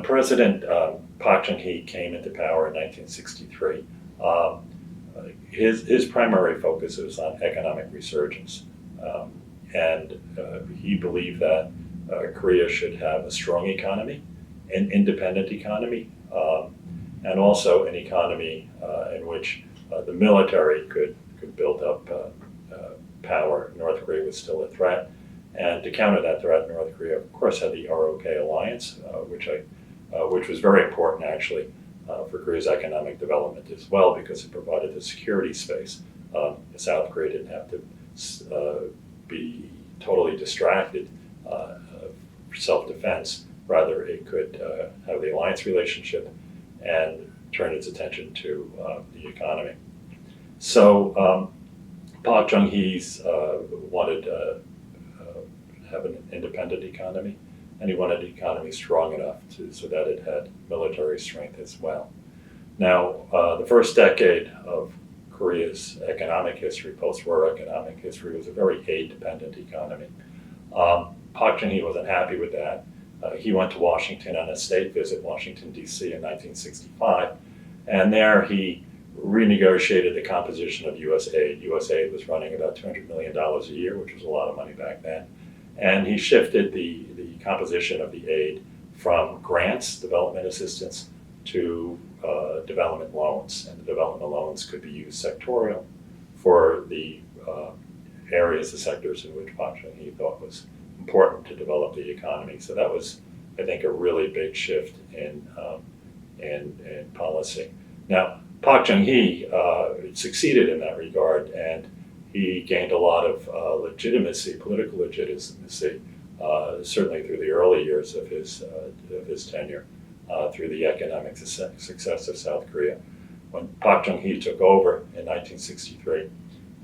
when President Park Chung-Hee came into power in 1963, his primary focus was on economic resurgence. And he believed that Korea should have a strong economy, an independent economy, and also an economy in which the military could build up power. North Korea was still a threat. And to counter that threat, North Korea, of course, had the ROK alliance, which was very important, actually, for Korea's economic development as well, because it provided the security space. South Korea didn't have to be totally distracted for self-defense. Rather, it could have the alliance relationship and turn its attention to the economy. So Park Chung-hee's wanted have an independent economy, and he wanted the economy strong enough so that it had military strength as well. Now, the first decade of Korea's economic history, post-war economic history, was a very aid-dependent economy. Park Chung-hee wasn't happy with that. He went to Washington on a state visit, Washington, D.C. in 1965, and there he renegotiated the composition of U.S. aid. U.S. aid was running about $200 million a year, which was a lot of money back then. And he shifted the composition of the aid from grants, development assistance, to development loans. And the development loans could be used sectorial for the areas, the sectors in which Park Chung-hee thought was important to develop the economy. So that was, I think, a really big shift in policy. Now, Park Chung-hee succeeded in that regard, and he gained a lot of legitimacy, political legitimacy, certainly through the early years of his tenure, through the economic success of South Korea. When Park Chung-hee took over in 1963,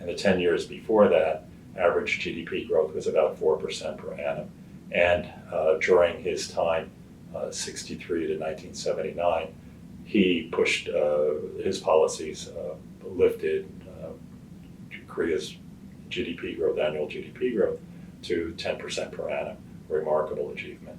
and the 10 years before that, average GDP growth was about 4% per annum. And during his time, 63 to 1979, he pushed his policies, lifted Korea's GDP growth, annual GDP growth, to 10% per annum. Remarkable achievement.